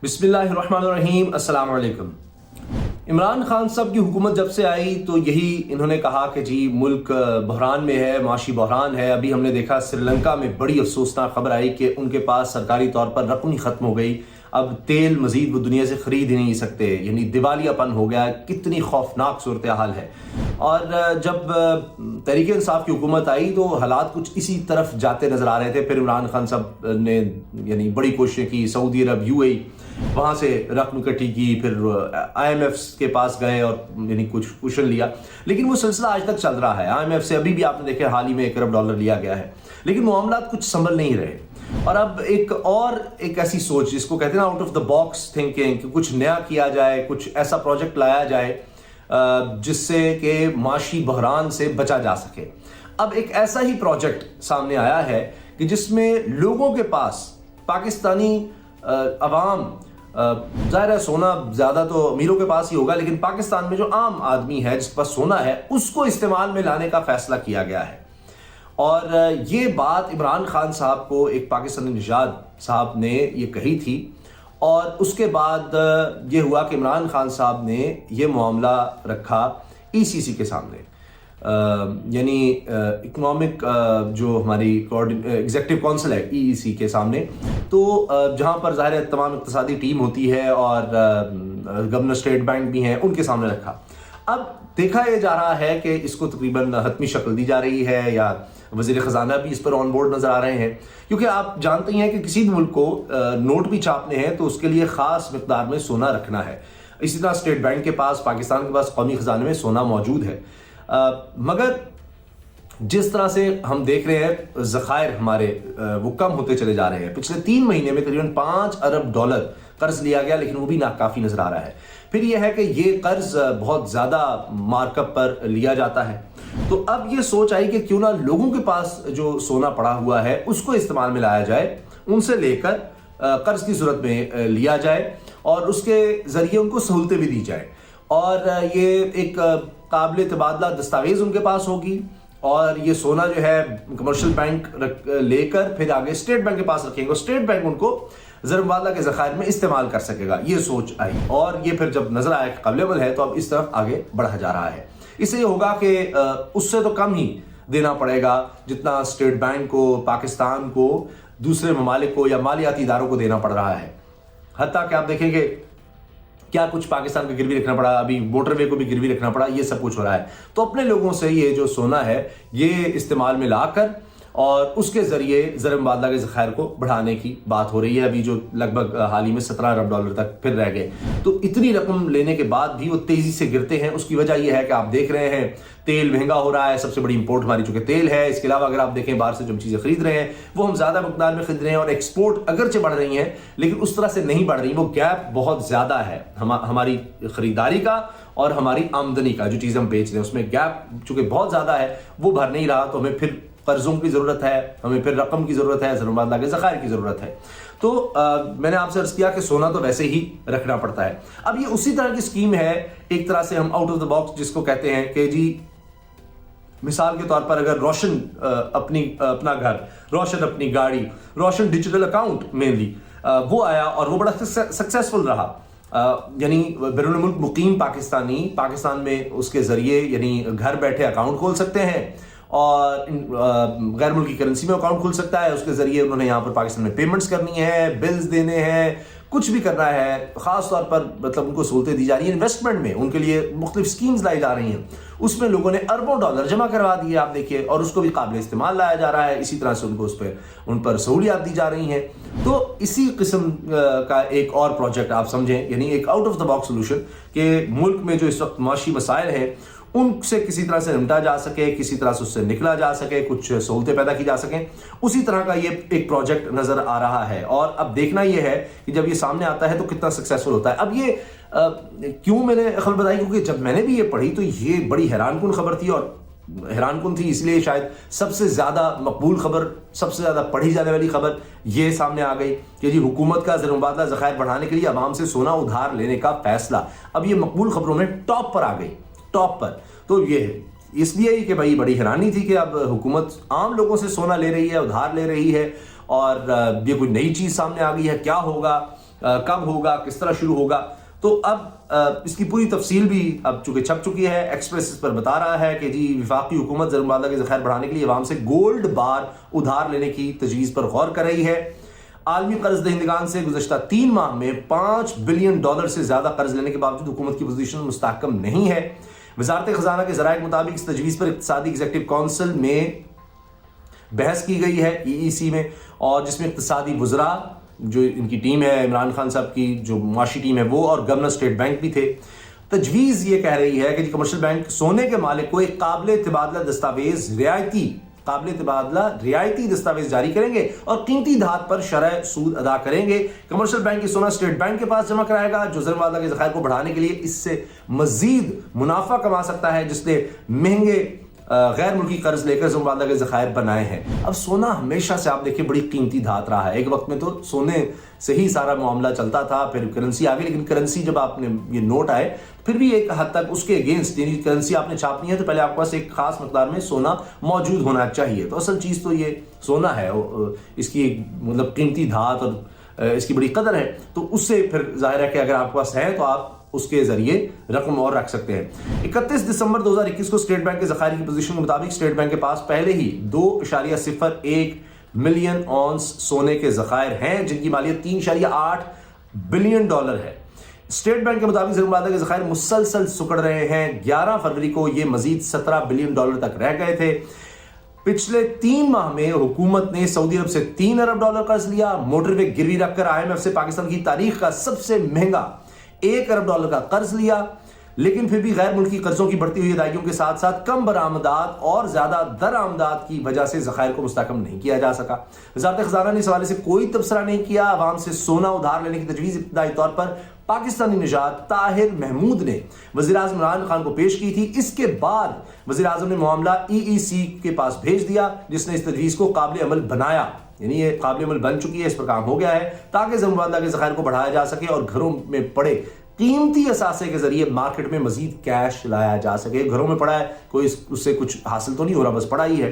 बिस्मिल्लाहिर्रहमानिर्रहीम, अस्सलाम वालेकुम। इमरान खान साहब की हुकूमत जब से आई तो यही इन्होंने कहा कि जी मुल्क बहरान में है, माशी बहरान है। अभी हमने देखा श्रीलंका में बड़ी अफसोसनाक खबर आई कि उनके पास सरकारी तौर पर रकम ही ख़त्म हो गई। अब तेल मज़ीद वो दुनिया से ख़रीद ही नहीं सकते, यानी दिवालियापन हो गया। कितनी खौफनाक सूरत हाल है। और जब तहरीक इंसाफ की हुकूमत आई तो हालात कुछ इसी तरफ जाते नज़र आ रहे थे। फिर इमरान खान साहब ने यानी बड़ी कोशिशें की, सऊदी अरब, UAE, वहाँ से रकम इकट्ठी की, फिर IMF के पास गए और यानी कुछ कुशन लिया। लेकिन वो सिलसिला आज तक चल रहा है। IMF से अभी भी आपने देखे हाल ही में $1 अरब लिया गया है, लेकिन मामला कुछ संभल नहीं रहे। और अब एक ऐसी सोच जिसको कहते हैं ना out of the box thinking, कि कुछ नया किया जाए, कुछ ऐसा प्रोजेक्ट लाया जाए जिससे कि माशी बहरान से बचा जा सके। अब एक ऐसा ही प्रोजेक्ट सामने आया है कि जिसमें लोगों के पास, पाकिस्तानी अवाम, ज़ाहिर है सोना ज़्यादा तो अमीरों के पास ही होगा, लेकिन पाकिस्तान में जो आम आदमी है जिसके पास सोना है उसको इस्तेमाल में लाने का फैसला किया गया है। और ये बात इमरान खान साहब को एक पाकिस्तानी निजात साहब ने ये कही थी। और उसके बाद ये हुआ कि इमरान खान साहब ने ये मामला रखा ECC के सामने, यानी इकोनॉमिक जो हमारी एग्जीक्यूटिव काउंसिल है EEC के सामने। तो जहाँ पर ज़ाहिर है तमाम इक़्तिसादी टीम होती है और गवर्नर स्टेट बैंक भी हैं, उनके सामने रखा। अब देखा यह जा रहा है कि इसको तकरीबन हतमी शक्ल दी जा रही है, या वज़ीर ख़जाना भी इस पर ऑन बोर्ड नज़र आ रहे हैं। क्योंकि आप जानते ही हैं कि किसी भी मुल्क को नोट भी छापने हैं तो उसके लिए ख़ास मिक़दार में सोना रखना है। इसी तरह स्टेट बैंक के पास, पाकिस्तान के पास कौमी ख़जाने में सोना मौजूद है। मगर जिस तरह से हम देख रहे हैं ज़खायर हमारे वो कम होते चले जा रहे हैं। पिछले 3 महीने में तकरीबन $5 अरब कर्ज लिया गया, लेकिन वो भी नाकाफ़ी नज़र आ रहा है। फिर यह है कि ये कर्ज बहुत ज़्यादा मार्कअप पर लिया जाता है। तो अब ये सोच आई कि क्यों ना लोगों के पास जो सोना पड़ा हुआ है उसको इस्तेमाल में लाया जाए, उनसे लेकर कर्ज की सूरत में लिया जाए और उसके ज़रिए उनको सहूलतें भी दी जाए। और ये एक काबिल तबादला दस्तावेज़ उनके पास होगी, और ये सोना जो है कमर्शियल बैंक लेकर फिर आगे स्टेट बैंक के पास रखेंगे, स्टेट बैंक उनको ज़र-मुबादला के ज़खायर में इस्तेमाल कर सकेगा। ये सोच आई और ये फिर जब नज़र आया कि काबिल है तो अब इस तरफ आगे बढ़ा जा रहा है। इससे ये होगा कि उससे तो कम ही देना पड़ेगा जितना स्टेट बैंक को, पाकिस्तान को, दूसरे ममालिक को या मालियाती इदारों को देना पड़ रहा है। हत्ता कि आप देखेंगे क्या कुछ पाकिस्तान को गिरवी रखना पड़ा, अभी मोटरवे को भी गिरवी रखना पड़ा, ये सब कुछ हो रहा है। तो अपने लोगों से ये जो सोना है ये इस्तेमाल में लाकर और उसके ज़रिए ज़र-मुबादला के ज़खायर को बढ़ाने की बात हो रही है। अभी जो लगभग हाल ही में $17 अरब तक फिर रह गए। तो इतनी रकम लेने के बाद भी वो तेज़ी से गिरते हैं। उसकी वजह यह है कि आप देख रहे हैं तेल महंगा हो रहा है। सबसे बड़ी इंपोर्ट हमारी चूँकि तेल है। इसके अलावा अगर आप देखें बाहर से जो चीज़ें खरीद रहे हैं वो हम ज़्यादा मकदार में खरीद रहे हैं, और एक्सपोर्ट अगरचे बढ़ रही हैं लेकिन उस तरह से नहीं बढ़ रही। वो गैप बहुत ज़्यादा है हमारी ख़रीदारी का और हमारी आमदनी का, जो चीज़ें हम बेच रहे हैं उसमें गैप चूँकि बहुत ज़्यादा है, वो भर नहीं रहा। तो हमें फिर कर्जों की ज़रूरत है, हमें फिर रकम की ज़रूरत है, ज़र-मुबादला के ज़खायर की ज़रूरत है। तो मैंने आपसे अर्ज़ किया कि सोना तो वैसे ही रखना पड़ता है। अब ये उसी तरह की स्कीम है, एक तरह से हम आउट ऑफ द बॉक्स जिसको कहते हैं कि जी मिसाल के तौर पर अगर रोशन अपना घर, रोशन अपनी गाड़ी, रोशन डिजिटल अकाउंट मेनली वो आया और वो बड़ा सक्सेसफुल रहा। यानी बैरून मुल्क मुकीम पाकिस्तानी पाकिस्तान में उसके ज़रिए यानी घर बैठे अकाउंट खोल सकते हैं और गैर मुल्की करेंसी में अकाउंट खुल सकता है। उसके ज़रिए उन्होंने यहाँ पर पाकिस्तान में पेमेंट्स करनी है, बिल्स देने हैं, कुछ भी करना है। ख़ास तौर पर मतलब उनको सहूलतें दी जा रही हैं इन्वेस्टमेंट में, उनके लिए मुख्तलिफ स्कीम्स लाई जा रही हैं। उसमें लोगों ने अरबों डॉलर जमा करवा दिए आप देखिए, और उसको भी काबिल इस्तेमाल लाया जा रहा है। इसी तरह से उनको उन पर सहूलियात दी जा रही हैं। तो इसी किस्म का एक और प्रोजेक्ट आप समझें, यानी एक out of the box solution कि मुल्क में जो इस वक्त माशी मसाइल हैं उनसे किसी तरह से निपटा जा सके, किसी तरह से उससे निकला जा सके, कुछ सहूलतें पैदा की जा सकें। उसी तरह का ये एक प्रोजेक्ट नज़र आ रहा है। और अब देखना ये है कि जब ये सामने आता है तो कितना सक्सेसफुल होता है। अब ये क्यों मैंने खबर बताई, क्योंकि जब मैंने भी ये पढ़ी तो ये बड़ी हैरानकुन खबर थी। और हैरानकुन थी इसलिए शायद सबसे ज़्यादा मकबूल खबर, सबसे ज़्यादा पढ़ी जाने वाली खबर ये सामने आ गई कि जी हुकूमत का ज़र-मुबादला ज़खायर बढ़ाने के लिए अवाम से सोना उधार लेने का फैसला। अब ये मकबूल खबरों में टॉप पर आ गई, टॉप पर। तो ये इसलिए ही कि भाई बड़ी हैरानी थी कि अब हुकूमत आम लोगों से सोना ले रही है, उधार ले रही है, और ये कोई नई चीज़ सामने आ गई है। क्या होगा कब होगा, किस तरह शुरू होगा। तो अब इसकी पूरी तफसील भी अब चूंकि छप चुकी है। एक्सप्रेस इस पर बता रहा है कि जी वफाकी हुकूमत ज़र मुबादला के ज़खायर बढ़ाने के लिए अवाम से गोल्ड बार उधार लेने की तजवीज़ पर गौर कर रही है। आलमी कर्ज दहिंदगान से गुज़श्ता 3 माह में $5 बिलियन से ज़्यादा कर्ज लेने के बावजूद हुकूमत की पोजीशन मुस्तहकम नहीं है। वज़ारत ख़जाना के ज़राए के मुताबिक इस तजवीज़ पर इक़्तिसादी एग्जीक्यूटिव काउंसिल में बहस की गई है EEC में, और जिसमें इक़्तिसादी वुज़रा जो इनकी टीम है, इमरान खान साहब की जो मुआशी टीम है वो, और गवर्नर स्टेट बैंक भी थे। तजवीज़ ये कह रही है कि कमर्शियल बैंक सोने के मालिक को एक काबिल तबादला रियायती दस्तावेज जारी करेंगे और कीमती धात पर शरह सूद अदा करेंगे। कमर्शियल बैंक की सोना स्टेट बैंक के पास जमा कराएगा, जो ज़र मुबादला के ज़खायर को बढ़ाने के लिए इससे मजीद मुनाफा कमा सकता है, जिसने महंगे गैर मुल्की कर्ज लेकर ज़र मुबादला के ज़खायर बनाए हैं। अब सोना हमेशा से आप देखिए बड़ी कीमती धात रहा है। एक वक्त में तो सोने से ही सारा मामला चलता था, फिर करेंसी आ गई, लेकिन करेंसी जब आपने ये नोट आए फिर भी एक हद तक उसके अगेंस्ट, यानी करेंसी आपने छापनी है तो पहले आपके पास एक खास मकदार में सोना मौजूद होना चाहिए। तो असल चीज़ तो ये सोना है, इसकी मतलब कीमती धात और इसकी बड़ी कदर है। तो उससे फिर जाहिर है कि अगर आपके पास है तो आप उसके जरिए रकम और रख सकते हैं। 31 दिसंबर 2021 को स्टेट बैंक के ज़खायर की पोजीशन के मुताबिक स्टेट बैंक के पास पहले ही 2.01 मिलियन औंस सोने के ज़खायर हैं, जिनकी मालियत $3.8 बिलियन है। स्टेट बैंक के मुताबिक ज़र मुबादला के ज़खायर मुसलसल सुकड़ रहे हैं। 11 फरवरी को ये मजीद $17 बिलियन तक रह गए थे। पिछले 3 माह में हुकूमत ने सऊदी अरब से $3 अरब कर्ज लिया। मोटरवे गिरवी रखकर IMF से पाकिस्तान की तारीख का सबसे महंगा $1 अरब का कर्ज लिया, लेकिन फिर भी गैर मुल्की कर्जों की बढ़ती हुई अदायगियों के साथ साथ कम बरामदात और ज्यादा दरामदात की वजह से ज़खायर को मुस्तहकम नहीं किया जा सका। वज़ारत ख़ज़ाना ने इस हवाले से कोई तबसरा नहीं किया। अवाम से सोना उधार लेने की तजवीज़ इब्तदाई तौर पर पाकिस्तानी निजात ताहिर महमूद ने वज़ीर-ए-आज़म इमरान खान को पेश की थी। इसके बाद वज़ीर-ए-आज़म ने मामला EEC के पास भेज दिया, जिसने इस तजवीज़ को काबिल अमल बनाया, यानी ये काबिल अमल बन चुकी है, इस पर काम हो गया है, ताकि ज़र मुबादला के ज़खायर को बढ़ाया जा सके और घरों में पड़े कीमती असासे के जरिए मार्केट में मजीद कैश लाया जा सके। घरों में पड़ा है, कोई उससे कुछ हासिल तो नहीं हो रहा, बस पड़ा ही है।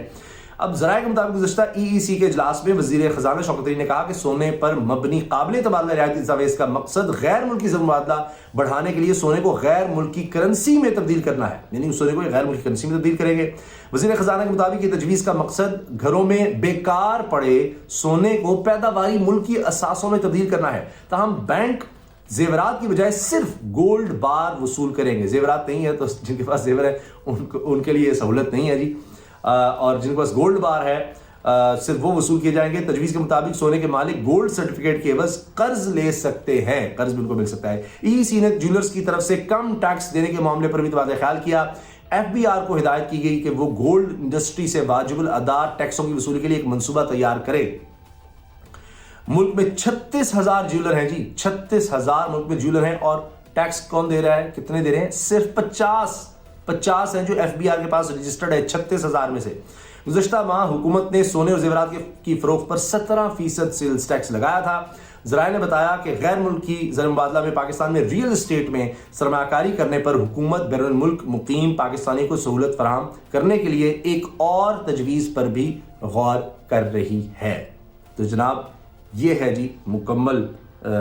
अब ज़राए के मुताबिक गुज़श्ता EEC के इजलास में वज़ीर ख़ज़ाना शौकत तरीन ने कहा कि सोने पर मबनी काबिल तबादला रियायती दस्तावेज़ का मकसद गैर मुल्की ज़र मुबादला बढ़ाने के लिए सोने को गैर मुल्की करेंसी में तब्दील करना है, यानी उस सोने को गैर मुल्की करेंसी में तब्दील करेंगे। वज़ीर ख़ज़ाना के मुताबिक ये तजवीज़ का मकसद घरों में बेकार पड़े सोने को पैदावारी मुल्की असासों में तब्दील करना है। ताहम बैंक जेवरात की बजाय सिर्फ गोल्ड बार वसूल करेंगे। जेवरात नहीं है तो जिनके पास जेवर है उनके लिए सहूलत नहीं है जी, और जिनके पास गोल्ड बार है सिर्फ वो वसूल किए जाएंगे। तजवीज़ के मुताबिक सोने के मालिक गोल्ड सर्टिफिकेट के एवज कर्ज ले सकते हैं, कर्ज भी उनको मिल सकता है। EEC ने ज्वेलर्स की तरफ से कम टैक्स देने के मामले पर भी तबादला ख्याल किया। FBR को हिदायत की गई कि वो गोल्ड इंडस्ट्री से वाजिबुल अदा टैक्सों की वसूली के लिए एक मनसूबा तैयार करे। मुल्क में 36,000 ज्वेलर हैं जी, 36,000 मुल्क में ज्वेलर हैं, और टैक्स कौन दे रहा है, कितने दे रहे हैं? सिर्फ 50 हैं जो FBR के पास रजिस्टर्ड है 36,000 में से। गुज़श्ता माह हुकूमत ने सोने और जेवरात की फरोख्त पर 17% सेल्स टैक्स लगाया था। ज़राए ने बताया कि गैर मुल्की ज़र मुबादला में पाकिस्तान में रियल एस्टेट में सरमाकारी करने पर हुकूमत बैरून मुल्क मुकीम पाकिस्तानी को सहूलत फराहम करने के लिए एक और तजवीज़ पर भी गौर कर रही है। तो जनाब ये है जी मुकम्मल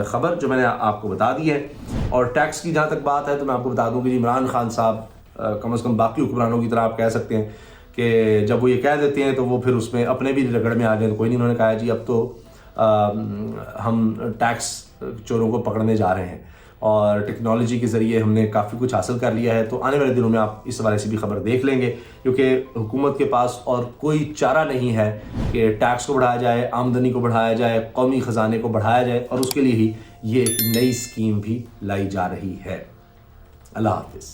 ख़बर जो मैंने आपको बता दी है। और टैक्स की जहाँ तक बात है तो मैं आपको बता दूँ कि इमरान खान साहब कम से कम बाकी हुक्मरानों की तरह आप कह सकते हैं कि जब वो ये कह देते हैं तो वो फिर उसमें अपने भी रगड़ में आ जाए। तो कोई नहीं, उन्होंने कहा जी अब तो हम टैक्स चोरों को पकड़ने जा रहे हैं और टेक्नोलॉजी के ज़रिए हमने काफ़ी कुछ हासिल कर लिया है। तो आने वाले दिनों में आप इस हवाले से भी खबर देख लेंगे, क्योंकि हुकूमत के पास और कोई चारा नहीं है कि टैक्स को बढ़ाया जाए, आमदनी को बढ़ाया जाए, कौमी ख़जाने को बढ़ाया जाए, और उसके लिए ही ये एक नई स्कीम भी लाई जा रही है। अल्लाह हाफ़िज़।